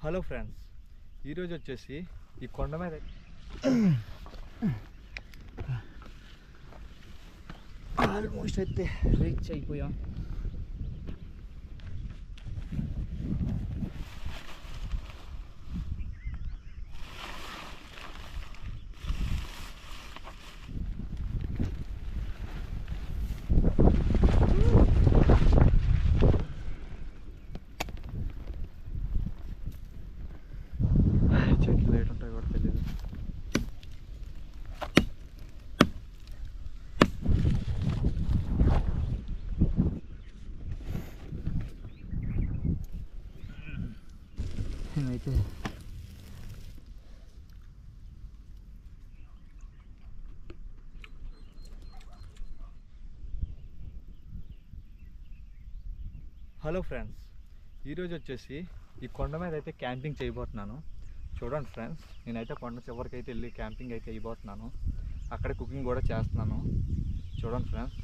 Hello friends, ఈరోజు వచ్చేసి ఈ కొండ మీద ఆల్మోస్ట్ అయితే రీచ్ అయిపోయాం. చెట్లు లేట్ ఉంటాయి కూడా తెలియదు. అయితే హలో ఫ్రెండ్స్, ఈరోజు వచ్చేసి ఈ కొండ మీద అయితే క్యాంపింగ్ చేయబోతున్నాను. చూడండి ఫ్రెండ్స్, నేనైతే కొండ చివరికి అయితే వెళ్ళి క్యాంపింగ్ అయితే అయిపోతున్నాను. అక్కడ కుకింగ్ కూడా చేస్తున్నాను. చూడండి ఫ్రెండ్స్,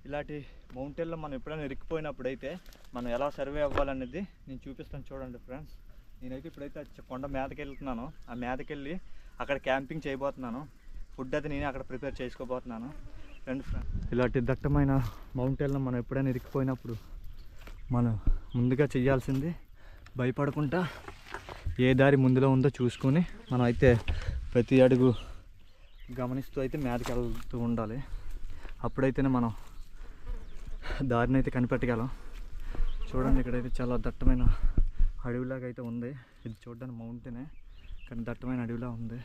ఇలాంటి మౌంటైన్లో మనం ఎప్పుడైనా ఇరుక్కుపోయినప్పుడు అయితే మనం ఎలా సర్వే అవ్వాలనేది నేను చూపిస్తాను. చూడండి ఫ్రెండ్స్, నేనైతే ఇప్పుడైతే కొండ మీదకి వెళ్తున్నాను. ఆ మీదకి వెళ్ళి అక్కడ క్యాంపింగ్ చేయబోతున్నాను. ఫుడ్ అయితే నేనే అక్కడ ప్రిపేర్ చేసుకోబోతున్నాను. ఫ్రెండ్స్, ఇలాంటి దట్టమైన మౌంటైన్లో మనం ఎప్పుడైనా ఇరుక్కుపోయినప్పుడు మనం ముందుగా చేయాల్సింది భయపడకుండా ఏ దారి ముందులో ఉందో చూసుకొని మనం అయితే ప్రతి అడుగు గమనిస్తూ అయితే మీదకి వెళ్తూ ఉండాలి. అప్పుడైతేనే మనం దారిని అయితే కనిపెట్టగలం. చూడండి, ఇక్కడైతే చాలా దట్టమైన అడవిలాగా అయితే ఉంది. ఇది చూడడానికి మౌంటైనే కానీ దట్టమైన అడవిలా ఉంది.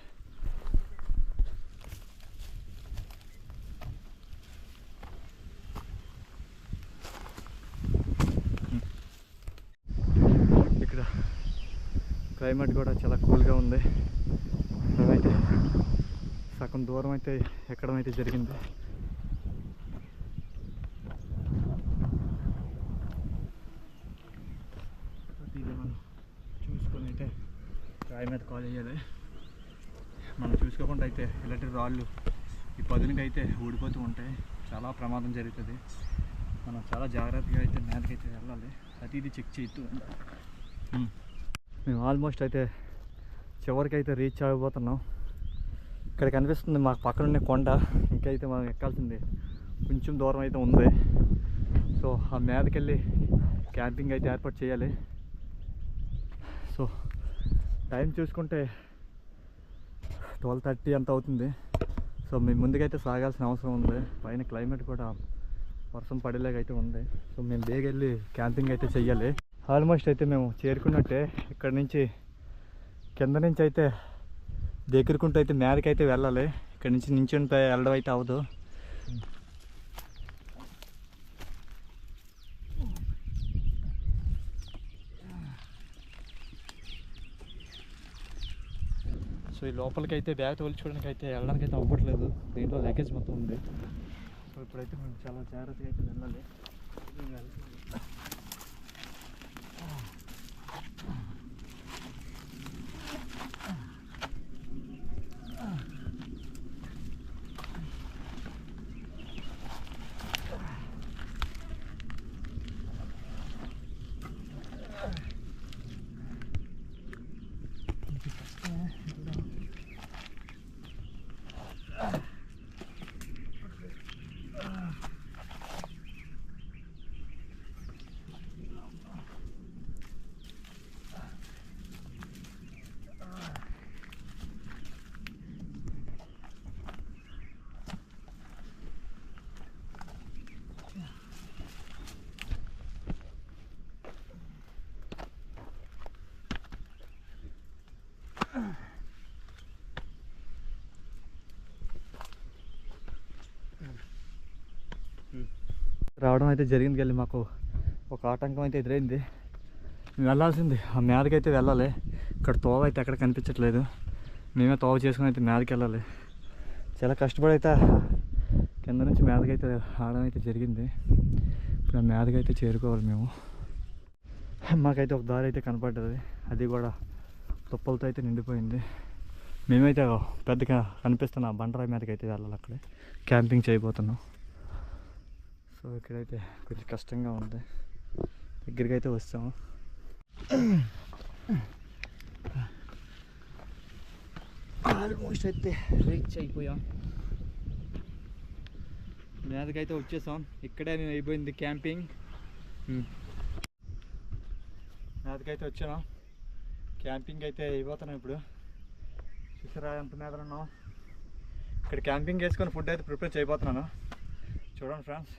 ఇక్కడ క్లైమేట్ కూడా చాలా కూల్గా ఉంది. అయితే సగం దూరం అయితే ఎక్కడం అయితే జరిగింది. చూసుకొని అయితే రాయి మీద కాల్ చేయాలి. మనం చూసుకోకుండా అయితే ఇలాంటి రాళ్ళు ఈ పదునికి అయితే ఊడిపోతూ ఉంటాయి. చాలా ప్రమాదం జరుగుతుంది. మనం చాలా జాగ్రత్తగా అయితే మీదకైతే వెళ్ళాలి. అది ఇది చెక్ చేస్తూ మేము ఆల్మోస్ట్ అయితే చివరికి అయితే రీచ్ అయిపోతున్నాం. ఇక్కడ కనిపిస్తుంది మాకు పక్కనున్న కొండ. ఇంకైతే మనం ఎక్కాల్సింది కొంచెం దూరం అయితే ఉంది. సో ఆ మీదకి వెళ్ళి క్యాంపింగ్ అయితే ఏర్పాటు చేయాలి. సో టైం చూసుకుంటే 12:30 అంత అవుతుంది. సో మేము ముందుకైతే సాగాల్సిన అవసరం ఉంది. పైన క్లైమేట్ కూడా వర్షం పడేలాగైతే ఉంది. సో మేము బేగ వెళ్ళి క్యాంపింగ్ అయితే చెయ్యాలి. ఆల్మోస్ట్ అయితే మేము చేరుకున్నట్టే. ఇక్కడ నుంచి కింద నుంచి అయితే దగ్గరకుంటూ అయితే మేరకైతే వెళ్ళాలి. ఇక్కడ నుంచి నించుని వెళ్ళడం అయితే అవ్వదు. సో ఈ లోపలికి అయితే బ్యాగ్ తోల్చుకోవడానికి అయితే వెళ్ళడానికి అయితే అవ్వట్లేదు. దీంట్లో లగేజ్ మొత్తం ఉంది. సో ఇప్పుడైతే మేము చాలా జాగ్రత్తగా అయితే వెళ్ళాలి. రావడం అయితే జరిగింది. వెళ్ళి మాకు ఒక ఆటంకం అయితే ఎదురైంది. మేము వెళ్ళాల్సింది ఆ మేదకైతే వెళ్ళాలి. ఇక్కడ తోవ అయితే ఎక్కడ కనిపించట్లేదు. మేమే తోవ చేసుకుని అయితే మేదకి వెళ్ళాలి. చాలా కష్టపడి అయితే కింద నుంచి మీదకైతే ఆడడం అయితే జరిగింది. ఇప్పుడు మీదకి అయితే చేరుకోవాలి మేము. మాకైతే ఒక దారి అయితే కనపడ్డది, అది కూడా తుప్పలతో అయితే నిండిపోయింది. మేమైతే పెద్దగా కనిపిస్తున్న బండరాయి మీదకి అయితే వెళ్ళాలి, అక్కడే క్యాంపింగ్ చేయబోతున్నాం. సో ఇక్కడైతే కొంచెం కష్టంగా ఉంది, దగ్గరికి అయితే వస్తాము. ఆల్మోస్ట్ అయితే రీచ్ అయిపోయాం, మీదకైతే వచ్చేసాం. ఇక్కడే నేను అయిపోయింది క్యాంపింగ్. మీదకైతే వచ్చాను, క్యాంపింగ్ అయితే అయిపోతున్నాం ఇప్పుడు. చూసారా ఎంత మీద ఉన్నాం. ఇక్కడ క్యాంపింగ్ వేసుకొని ఫుడ్ అయితే ప్రిపేర్ చేయబోతున్నాను, చూడండి ఫ్రెండ్స్.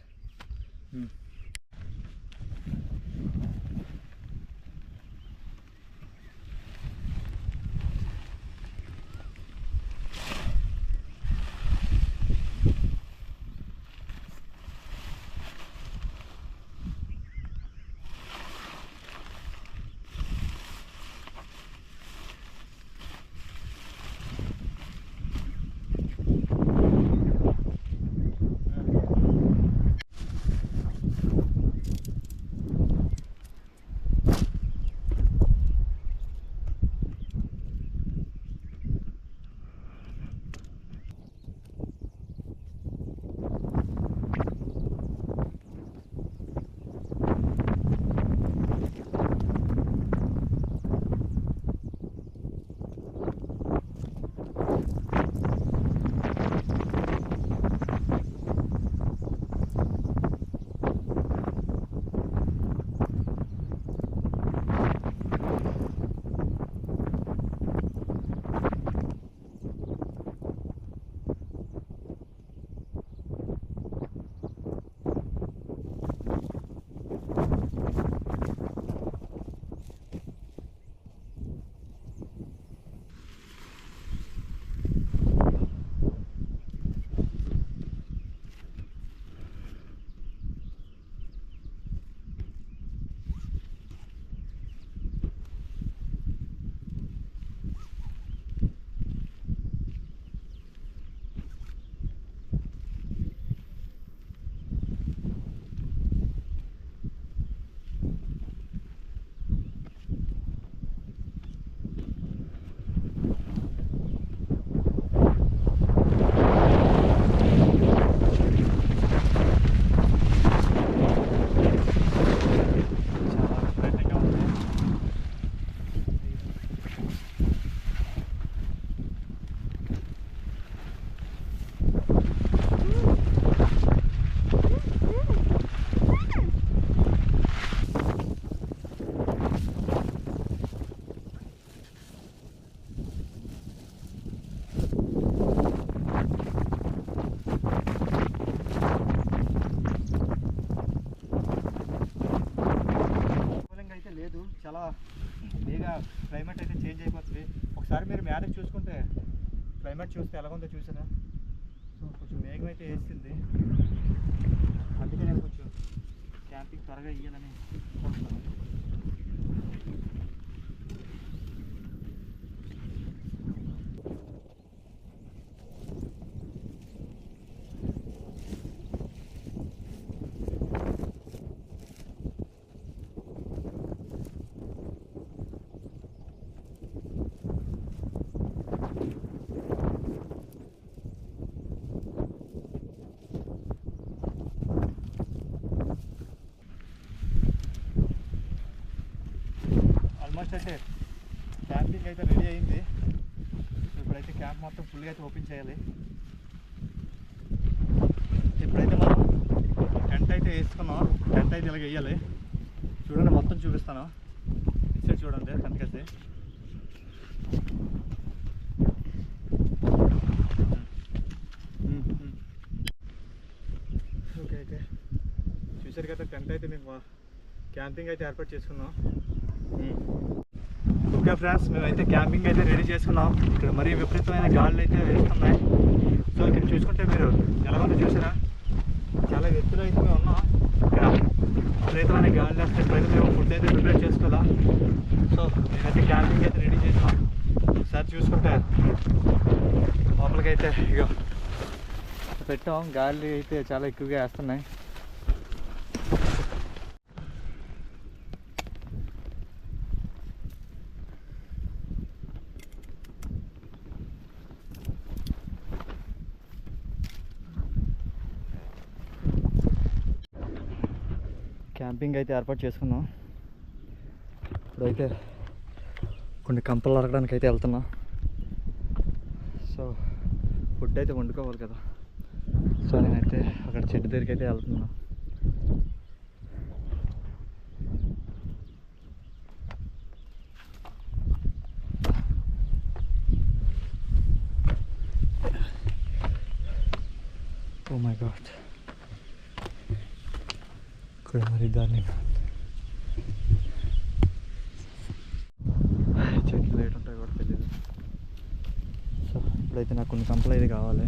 చాలా బేగా క్లైమేట్ అయితే చేంజ్ అయిపోతుంది. ఒకసారి మీరు మేడం చూసుకుంటే క్లైమేట్ చూస్తే ఎలాగుందో చూసారా. సో కొంచెం మేఘం అయితే వేసింది, అందుకే నేను కొంచెం క్యాంపింగ్ త్వరగా ఇయ్యాలని కోరుతున్నాను. ఆల్మోస్ట్ అయితే క్యాంపింగ్ అయితే రెడీ అయింది. ఇప్పుడైతే క్యాంప్ మొత్తం ఫుల్గా అయితే ఓపెన్ చేయాలి. ఇప్పుడైతే మనం టెంట్ అయితే వేసుకున్నాం, టెంట్ అయితే ఇలాగ వేయాలి. చూడండి మొత్తం చూపిస్తాను, ఇసే చూడండి టెంట్కి అయితే. ఓకే అయితే చూసారు కదా, టెంట్ అయితే మేము క్యాంపింగ్ అయితే ఏర్పాటు చేసుకున్నాం. ఓకే ఫ్రెండ్స్, మేమైతే క్యాంపింగ్ అయితే రెడీ చేసుకున్నాం. ఇక్కడ మరీ విపరీతమైన గాలులు అయితే వేస్తున్నాయి. సో ఇక్కడ చూసుకుంటే మీరు ఎలాగో చూసారా, చాలా ఎత్తులో అయితే మేము ఉన్నాం. ఇక్కడ విపరీతమైన గాలి వేస్తే ఇప్పుడైతే మేము ఫుడ్ అయితే ప్రిపేర్ చేసుకోవాలా. సో మేమైతే క్యాంపింగ్ అయితే రెడీ చేసాం. ఒకసారి చూసుకుంటే లోపలికైతే ఇక పెట్టాం, గాలి అయితే చాలా ఎక్కువగా వేస్తున్నాయి. క్యాంపింగ్ అయితే ఏర్పాటు చేసుకున్నాం. ఇప్పుడైతే కొన్ని కంపలు అరగడానికి అయితే వెళ్తున్నాం. సో ఫుడ్ అయితే వండుకోవాలి కదా. సో నేనైతే అక్కడ చెట్టు దగ్గరికి అయితే వెళ్తున్నాను. ఓ మై గాడ్, ఇక్కడ మరి దారుణంగా చెట్లు లేట్ ఉంటాయి కూడా తెలియదు. సో ఇప్పుడైతే నాకు కొన్ని కంపలు అయితే కావాలి.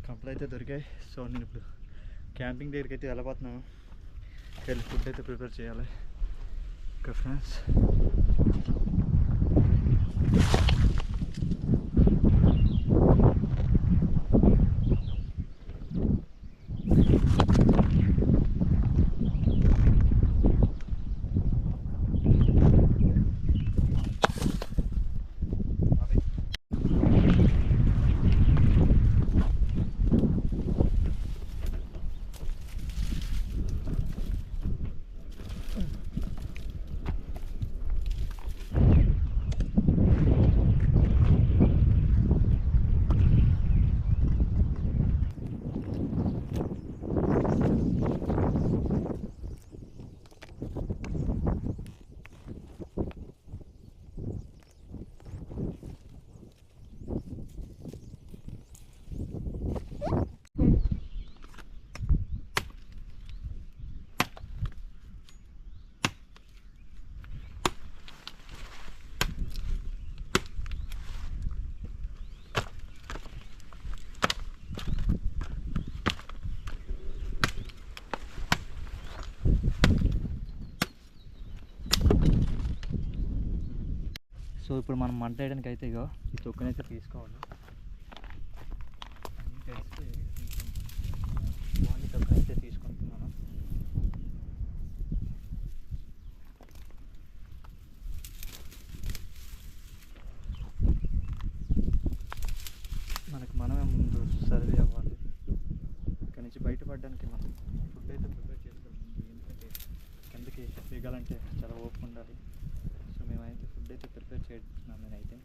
కంపలు అయితే దొరికాయి. సో నేను ఇప్పుడు క్యాంపింగ్ దగ్గరికి అయితే వెళ్ళబోతున్నాను. వెళ్ళి ఫుడ్ అయితే ప్రిపేర్ చేయాలి. ఓకే ఫ్రెండ్స్, సో ఇప్పుడు మనం మంట వేయడానికి అయితే ఇగో ఈ తొక్కునైతే తీసుకోవాలి. తెలిస్తే కొంచెం తొక్కునైతే తీసుకుంటున్నాను. మనకు మనమే ముందు సర్వే అవ్వాలి. ఇక్కడ నుంచి బయటపడడానికి మనం ఫుడ్ అయితే ప్రిపేర్ చేసుకోవాలి. ఎందుకంటే కిందకి దిగాలంటే చాలా ఓపిక ఉండాలి. సో మేమైతే ఫుడ్ అయితే ప్రిపేర్ చేస్తున్నాం. నేనైతే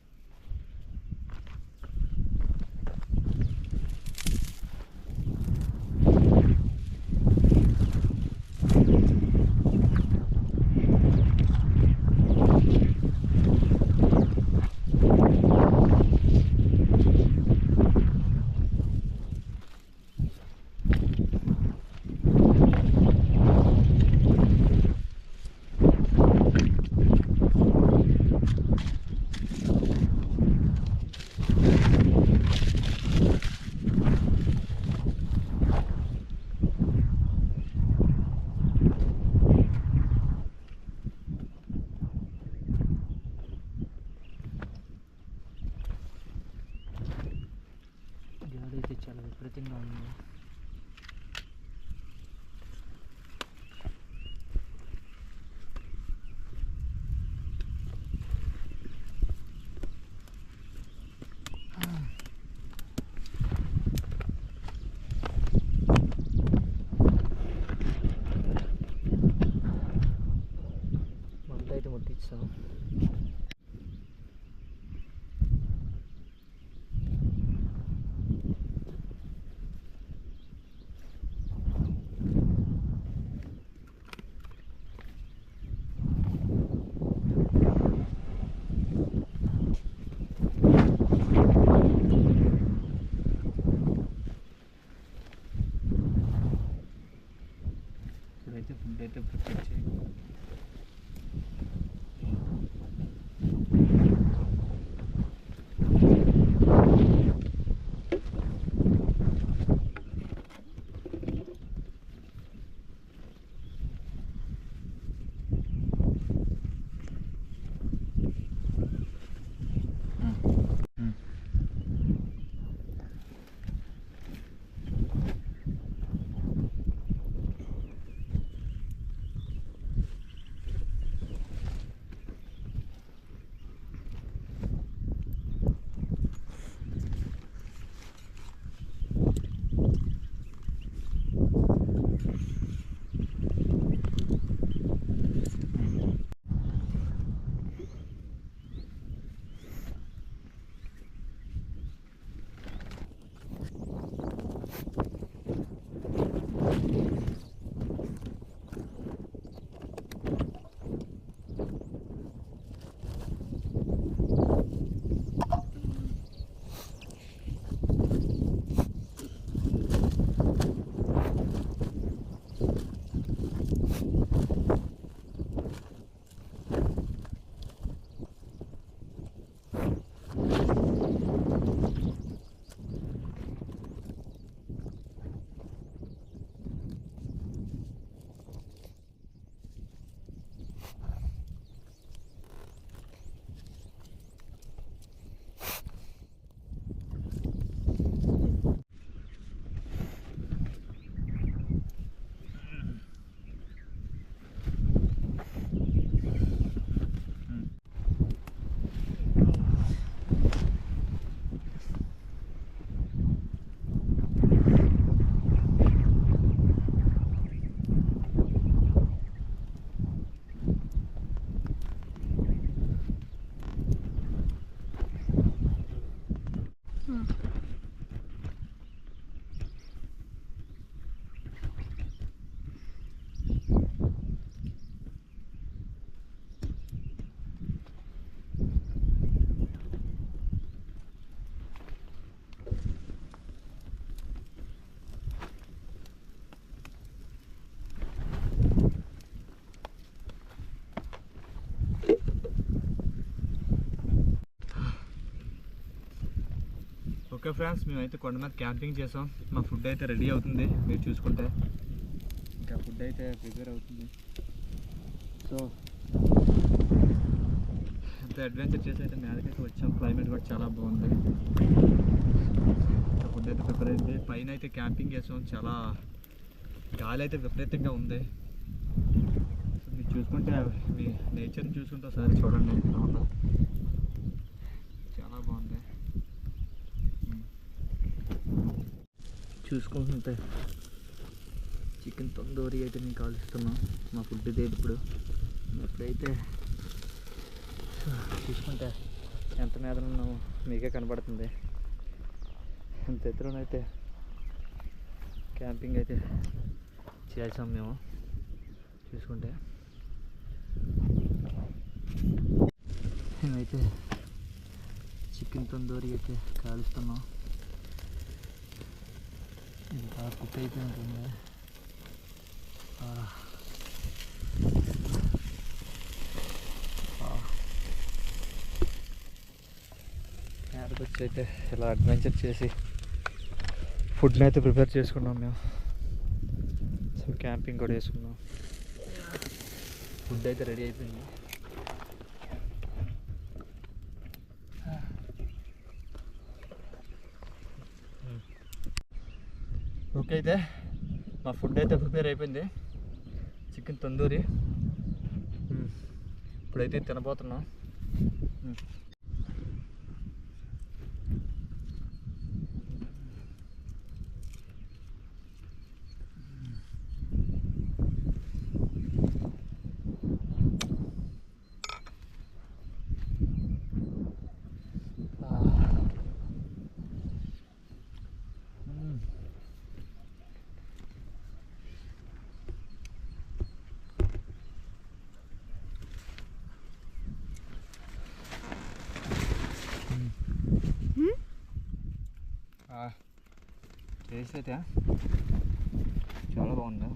విపరీతంగా ఉంది. మంట అయితే ముట్టించాం. ఇప్పుడైతే ఫుడ్ అయితే ప్రిపేర్ చేయాలి. ఓకే ఫ్రెండ్స్, మేమైతే కొండ మీద క్యాంపింగ్ చేసాం. మా ఫుడ్ అయితే రెడీ అవుతుంది. మీరు చూసుకుంటే ఇంకా ఫుడ్ అయితే ప్రిపేర్ అవుతుంది. సో ఎంత అడ్వెంచర్ చేసి అయితే మేదకైతే వచ్చాం. క్లైమేట్ కూడా చాలా బాగుంది. ఇంకా ఫుడ్ అయితే ప్రిపేర్ అయింది. పైన అయితే క్యాంపింగ్ చేసాం. చాలా గాలి అయితే విపరీతంగా ఉంది. సో మీరు చూసుకుంటే మీ నేచర్ని చూసుకుంటే ఒకసారి చూడండి ఎలా ఉందో. చాలా బాగుంది. చూసుకుంటుంటే చికెన్ తందూరి అయితే నేను కాలుస్తున్నాం. మా ఫుడ్ ఇదే. ఇప్పుడైతే చూసుకుంటే ఎంత మీద ఉన్నామో మీకే కనబడుతుంది. ఎంత ఎత్తులోనైతే క్యాంపింగ్ అయితే చేసాం మేము. చూసుకుంటే మేమైతే చికెన్ తందూరి అయితే కాలుస్తున్నాం. ఇది బాగా కుక్ అయిపోయి ఉంటుంది. మేడకు వచ్చి అయితే ఇలా అడ్వెంచర్ చేసి ఫుడ్ని అయితే ప్రిపేర్ చేసుకున్నాం మేము. సో క్యాంపింగ్ కూడా వేసుకున్నాం. ఫుడ్ అయితే రెడీ అయిపోయింది. ఓకే, అయితే మా ఫుడ్ అయితే ప్రిపేర్ అయిపోయింది. చికెన్ తందూరి. ఇప్పుడైతే తినబోతున్నాం. టేస్ట్ అయితే చాలా బాగుంది.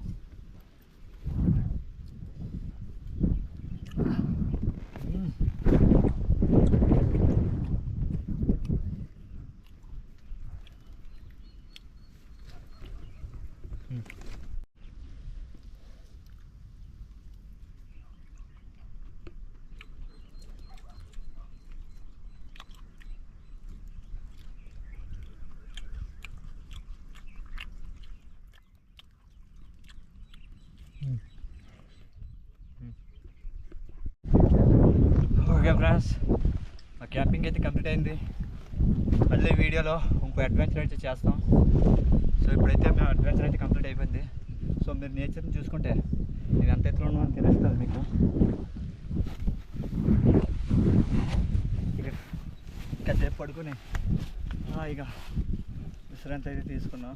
ఓకే ఫ్రెండ్స్, మా క్యాంపింగ్ అయితే కంప్లీట్ అయింది. మళ్ళీ వీడియోలో ఇంకో అడ్వెంచర్ అయితే చేస్తాం. సో ఇప్పుడైతే మేము అడ్వెంచర్ అయితే కంప్లీట్ అయిపోయింది. సో మీరు నేచర్ని చూసుకుంటే నేను ఎంత ఎత్తులో ఉన్నామని తెలుస్తుంది మీకు. ఇక సేపు పడుకుని ఇక విశ్రాంతి అయితే తీసుకున్నాం.